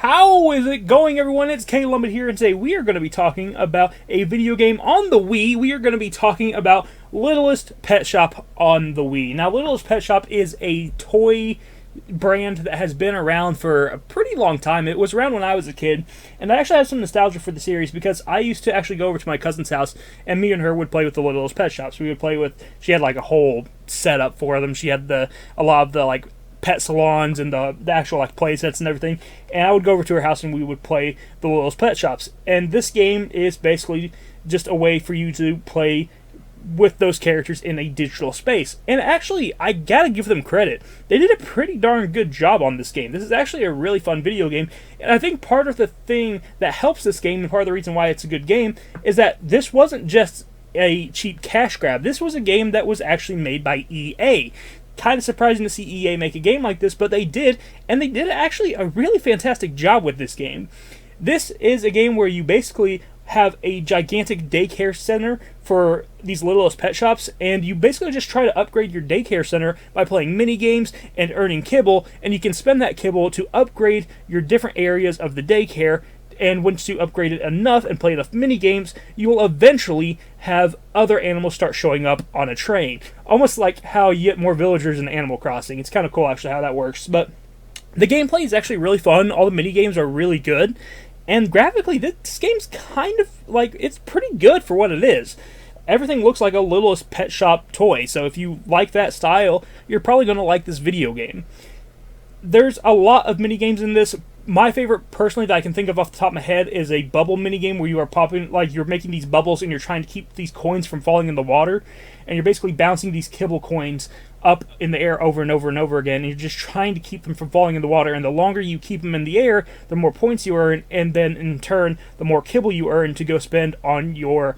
How is it going, everyone? It's K Lumbit here, and today we are going to be talking about a video game on the Wii. We are going to be talking about Littlest Pet Shop on the Wii. Now, Littlest Pet Shop is a toy brand that has been around for a pretty long time. It was around when I was a kid, and I actually have some nostalgia for the series because I used to actually go over to my cousin's house, and me and her would play with the Littlest Pet Shops. We would play with, she had like a whole setup for them. She had a lot of the like pet salons and the actual like play sets and everything, and I would go over to her house and we would play the Littlest Pet Shops. And this game is basically just a way for you to play with those characters in a digital space. And actually, I gotta give them credit. They did a pretty darn good job on this game. This is actually a really fun video game, and I think part of the thing that helps this game, and part of the reason why it's a good game, is that this wasn't just a cheap cash grab. This was a game that was actually made by EA. Kind of surprising to see EA make a game like this, but they did, and they did actually a really fantastic job with this game. This is a game where you basically have a gigantic daycare center for these Littlest Pet Shops, and you basically just try to upgrade your daycare center by playing mini games and earning kibble, and you can spend that kibble to upgrade your different areas of the daycare. And once you upgrade it enough and play enough mini games, you will eventually have other animals start showing up on a train. Almost like how you get more villagers in Animal Crossing. It's kind of cool actually how that works. But the gameplay is actually really fun. All the mini games are really good. And graphically, this game's kind of like, it's pretty good for what it is. Everything looks like a Littlest Pet Shop toy. So if you like that style, you're probably going to like this video game. There's a lot of mini games in this. My favorite, personally, that I can think of off the top of my head is a bubble minigame where you are popping, like, you're making these bubbles and you're trying to keep these coins from falling in the water, and you're basically bouncing these kibble coins up in the air over and over and over again, and you're just trying to keep them from falling in the water, and the longer you keep them in the air, the more points you earn, and then, in turn, the more kibble you earn to go spend on your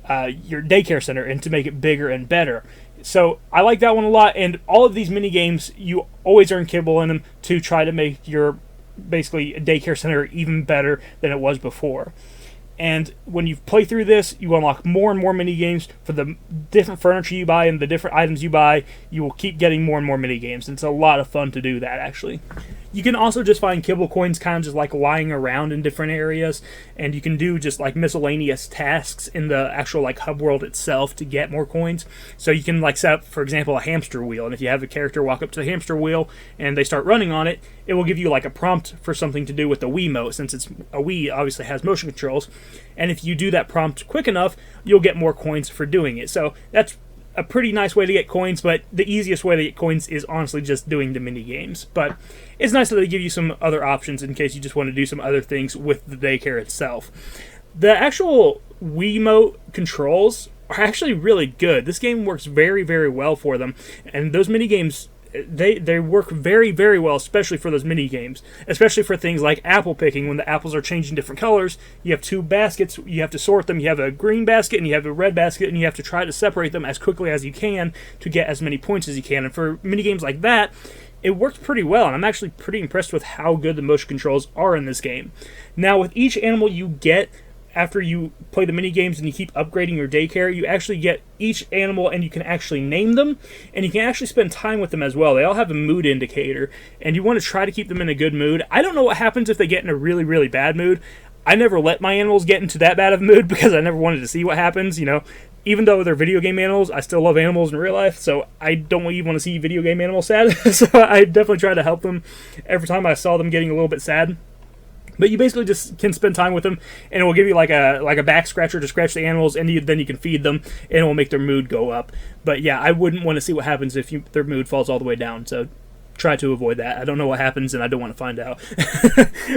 daycare center and to make it bigger and better. So I like that one a lot, and all of these mini games, you always earn kibble in them to try to make your basically a daycare center even better than it was before. And when you play through this, you unlock more and more mini games for the different furniture you buy and the different items you buy. You will keep getting more and more mini games. It's a lot of fun to do that, actually. You can also just find kibble coins kind of just like lying around in different areas, and you can do just like miscellaneous tasks in the actual like hub world itself to get more coins. So you can like set up, for example, a hamster wheel, and if you have a character walk up to the hamster wheel and they start running on it, it will give you like a prompt for something to do with the Wiimote, since it's a Wii obviously has motion controls, and if you do that prompt quick enough, you'll get more coins for doing it. So that's a pretty nice way to get coins, but the easiest way to get coins is honestly just doing the mini games. But it's nice that they give you some other options in case you just want to do some other things with the daycare itself. The actual Wiimote controls are actually really good. This game works very, very well for them, and those mini games, they work very, very well, especially for those mini games, especially for things like apple picking. When the apples are changing different colors, you have two baskets, you have to sort them. You have a green basket and you have a red basket, and you have to try to separate them as quickly as you can to get as many points as you can. And for mini games like that, it works pretty well, and I'm actually pretty impressed with how good the motion controls are in this game. Now, with each animal you get after you play the mini games and you keep upgrading your daycare, you actually get each animal and you can actually name them, and you can actually spend time with them as well. They all have a mood indicator, and you want to try to keep them in a good mood. I don't know what happens if they get in a really, really bad mood. I never let my animals get into that bad of a mood because I never wanted to see what happens, you know. Even though they're video game animals, I still love animals in real life, so I don't even want to see video game animals sad. So I definitely try to help them every time I saw them getting a little bit sad. But you basically just can spend time with them, and it will give you like a back scratcher to scratch the animals, and then you can feed them, and it will make their mood go up. But yeah, I wouldn't want to see what happens if their mood falls all the way down, so try to avoid that. I don't know what happens, and I don't want to find out.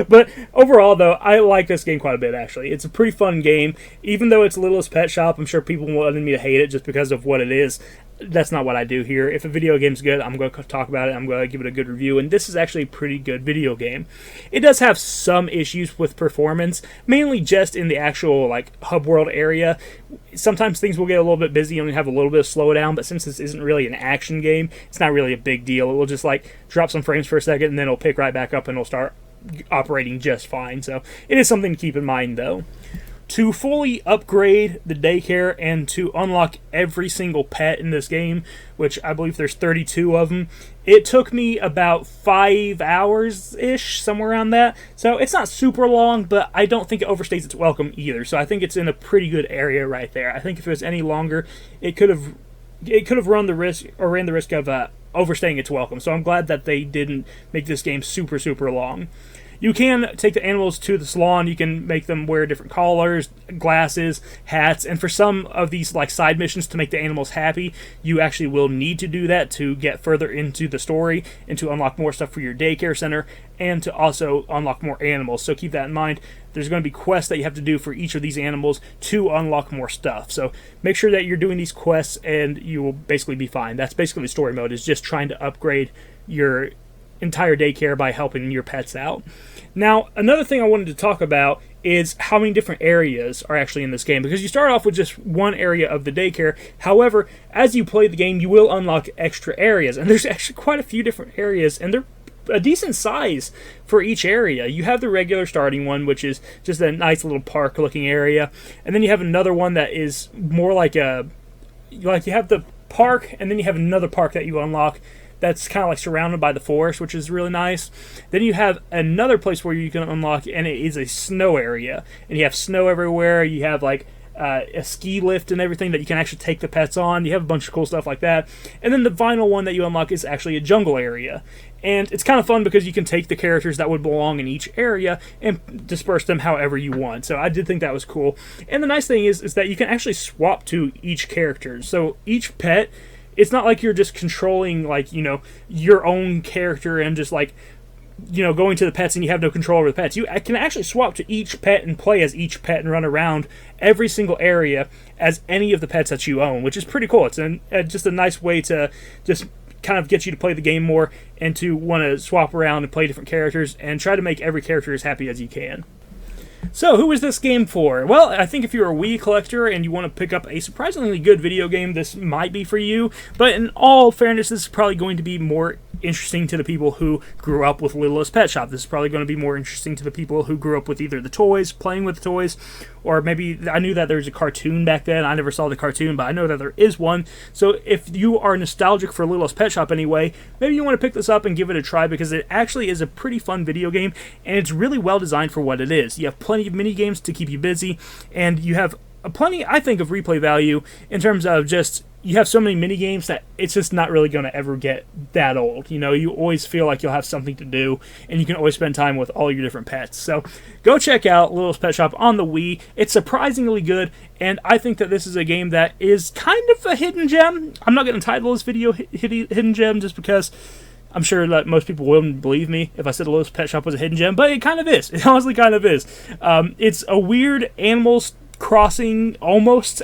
But overall, though, I like this game quite a bit, actually. It's a pretty fun game. Even though it's Littlest Pet Shop, I'm sure people wanted me to hate it just because of what it is. That's not what I do here. If a video game's good, I'm going to talk about it. I'm going to give it a good review, and this is actually a pretty good video game. It does have some issues with performance, mainly just in the actual like hub world area. Sometimes things will get a little bit busy and have a little bit of slowdown, but since this isn't really an action game, it's not really a big deal. It will just like drop some frames for a second, and then it'll pick right back up and it'll start operating just fine. So it is something to keep in mind, though. To fully upgrade the daycare and to unlock every single pet in this game, which I believe there's 32 of them, It took me about 5 hours-ish, somewhere around that. So it's not super long, but I don't think it overstays its welcome either. So I think it's in a pretty good area right there. I think if it was any longer, it could have run the risk, or ran the risk of overstaying its welcome. So I'm glad that they didn't make this game super, super long. You can take the animals to the salon. You can make them wear different collars, glasses, hats, and for some of these like side missions to make the animals happy, you actually will need to do that to get further into the story and to unlock more stuff for your daycare center and to also unlock more animals. So keep that in mind. There's going to be quests that you have to do for each of these animals to unlock more stuff. So make sure that you're doing these quests and you will basically be fine. That's basically the story mode, is just trying to upgrade your entire daycare by helping your pets out. Now, another thing I wanted to talk about is how many different areas are actually in this game, because you start off with just one area of the daycare. However, as you play the game, you will unlock extra areas, and there's actually quite a few different areas, and they're a decent size for each area. You have the regular starting one, which is just a nice little park looking area, and then you have another one that is more like you have the park, and then you have another park that you unlock that's kind of like surrounded by the forest, which is really nice. Then you have another place where you can unlock, and it is a snow area, and you have snow everywhere. You have like a ski lift and everything that you can actually take the pets on. You have a bunch of cool stuff like that. And then the final one that you unlock is actually a jungle area. And it's kind of fun because you can take the characters that would belong in each area and disperse them however you want. So I did think that was cool. And the nice thing is that you can actually swap to each character. So each pet, it's not like you're just controlling, like, you know, your own character and just, like, you know, going to the pets and you have no control over the pets. You can actually swap to each pet and play as each pet and run around every single area as any of the pets that you own, which is pretty cool. It's just a nice way to just kind of get you to play the game more and to want to swap around and play different characters and try to make every character as happy as you can. So, who is this game for? Well, I think if you're a Wii collector and you want to pick up a surprisingly good video game, this might be for you. But in all fairness, this is probably going to be more interesting to the people who grew up with Littlest Pet Shop. This is probably going to be more interesting to the people who grew up with either the toys, playing with the toys, or maybe I knew that there was a cartoon back then. I never saw the cartoon, but I know that there is one. So if you are nostalgic for Littlest Pet Shop anyway, maybe you want to pick this up and give it a try, because it actually is a pretty fun video game, and it's really well designed for what it is. You have plenty of mini games to keep you busy, and you have plenty, I think, of replay value in terms of just, you have so many mini games that it's just not really going to ever get that old. You know, you always feel like you'll have something to do, and you can always spend time with all your different pets. So go check out Littlest Pet Shop on the Wii. It's surprisingly good, and I think that this is a game that is kind of a hidden gem. I'm not going to title this video Hidden Gem just because I'm sure that most people wouldn't believe me if I said Littlest Pet Shop was a hidden gem, but it kind of is. It honestly kind of is. It's a weird almost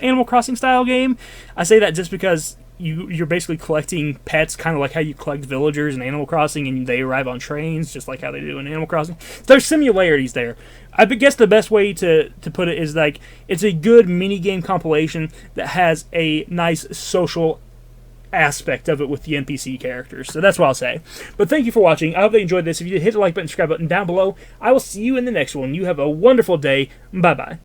Animal Crossing style game. I say that just because you're basically collecting pets, kind of like how you collect villagers in Animal Crossing, and they arrive on trains, just like how they do in Animal Crossing. There's similarities there. I guess the best way to put it is like it's a good mini game compilation that has a nice social aspect of it with the NPC characters. So that's what I'll say. But thank you for watching. I hope they enjoyed this. If you did, hit the like button, subscribe button down below. I will see you in the next one. You have a wonderful day. Bye-bye.